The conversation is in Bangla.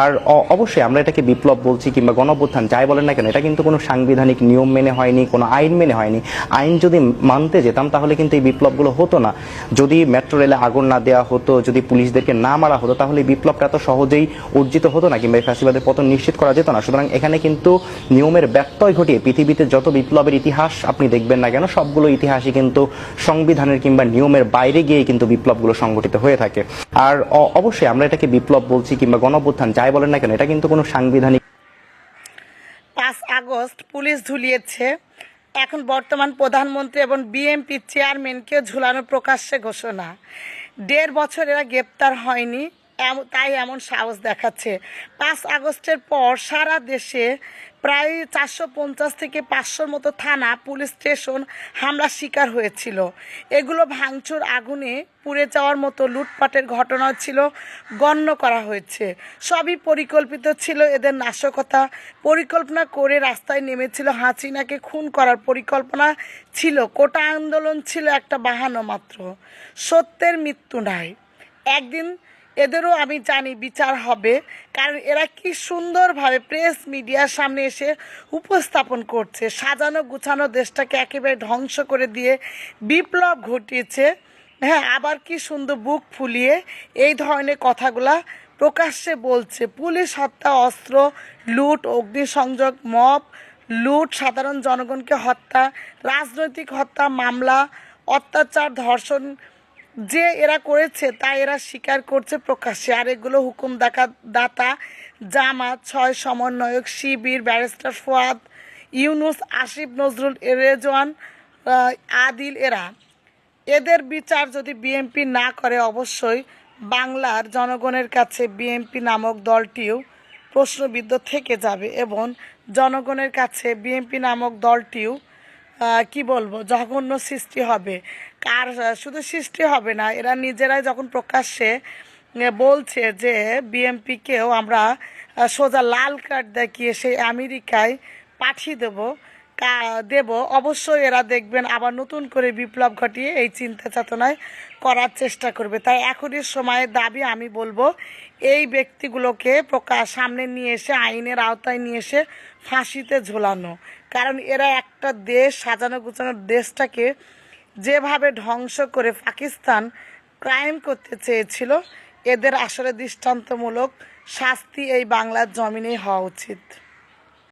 আর অবশ্যই আমরা এটাকে বিপ্লব বলছি কিংবা গণঅভ্যুত্থান যাই বলেন না কেন, এটা কিন্তু কোনো সাংবিধানিক নিয়ম মেনে হয়নি, কোনো আইন মেনে হয়নি। আইন যদি মানতে যেতাম তাহলে কিন্তু এই বিপ্লবগুলো হতো না। যদি মেট্রো রেলে আগুন না দেওয়া হতো, যদি পুলিশদেরকে না মারা হতো, তাহলে এই বিপ্লবটা এত সহজেই অর্জিত হতো না কিংবা ফ্যাসিবাদের পতন নিশ্চিত করা যেত না। সুতরাং এখানে কিন্তু নিয়মের ব্যত্যয় ঘটিয়ে পৃথিবীতে যত বিপ্লবের ইতিহাস আপনি দেখবেন না কেন, সবগুলো ইতিহাসই কিন্তু সংবিধানের কিংবা নিয়মের বাইরে গিয়ে কিন্তু বিপ্লবগুলো সংগঠিত হয়ে থাকে। আর অবশ্যই আমরা এটাকে বিপ্লব বলছি কিংবা গণঅভ্যুত্থান যাই বলেন না কেন, এটা কিন্তু কোনো সাংবিধানিক। 5 আগস্ট পুলিশ ঝুলিয়েছে, এখন বর্তমান প্রধানমন্ত্রী এবং বিএনপি চেয়ারম্যানকেও ঝুলানোর প্রকাশ্যে ঘোষণা। 1.5 বছর এরা গ্রেপ্তার হয়নি, তাই এমন সাহস দেখাচ্ছে। 5 আগস্টের পর সারা দেশে প্রায় 450 থেকে 500-র মতো থানা, পুলিশ স্টেশন হামলার শিকার হয়েছিল। এগুলো ভাঙচুর, আগুনে পুড়ে যাওয়ার মতো লুটপাটের ঘটনা ছিল, গণ্য করা হয়েছে। সবই পরিকল্পিত ছিল। এদের নাশকতা পরিকল্পনা করে রাস্তায় নেমেছিল, হাসিনাকে খুন করার পরিকল্পনা ছিল। কোটা আন্দোলন ছিল একটা বাহানো মাত্র, সত্যের মৃত্যু নাই। একদিন এদেরও আমি জানি বিচার হবে, কারণ এরা কি সুন্দরভাবে প্রেস মিডিয়ার সামনে এসে উপস্থাপন করছে। সাজানো গুছানো দেশটাকে একেবারে ধ্বংস করে দিয়ে বিপ্লব ঘটিয়েছে। হ্যাঁ, আবার কি সুন্দর বুক ফুলিয়ে এই ধরনের কথাগুলা প্রকাশ্যে বলছে। পুলিশ হত্যা, অস্ত্র লুট, অগ্নিসংযোগ, মব লুট, সাধারণ জনগণকে হত্যা, রাজনৈতিক হত্যা, মামলা, অত্যাচার, ধর্ষণ যে এরা করেছে তা এরা স্বীকার করছে প্রকাশ্যে। আর এগুলো হুকুম দাতা জামাত, 6 সমন্বয়ক, শিবির, ব্যারিস্টার ফুয়াদ, ইউনুস, আসিফ নজরুল, রেজওয়ান, আদিল, এদের বিচার যদি বিএনপি না করে, অবশ্যই বাংলার জনগণের কাছে বিএনপি নামক দলটিও প্রশ্নবিদ্ধ থেকে যাবে এবং জনগণের কাছে বিএনপি নামক দলটিও কি বলবো, জঘন্য সৃষ্টি হবে। কার শুধু সৃষ্টি হবে না, এরা নিজেরাই যখন প্রকাশ্যে বলছে যে বিএনপিকেও আমরা সোজা লাল কার্ড দেখিয়ে সেই আমেরিকায় পাঠিয়ে দেব, অবশ্যই এরা দেখবেন আবার নতুন করে বিপ্লব ঘটিয়ে এই চিন্তা চেতনায় করার চেষ্টা করবে। তাই এখনই সময়ের দাবি, আমি বলবো এই ব্যক্তিগুলোকে সামনে নিয়ে এসে আইনের আওতায় নিয়ে এসে ফাঁসিতে ঝোলানো। কারণ এরা একটা দেশ, সাজানো গুছানো দেশটাকে যেভাবে ধ্বংস করে পাকিস্তান ক্রাইম করতে চেয়েছিল, এদের আসলে দৃষ্টান্তমূলক শাস্তি এই বাংলার জমিনেই হওয়া উচিত।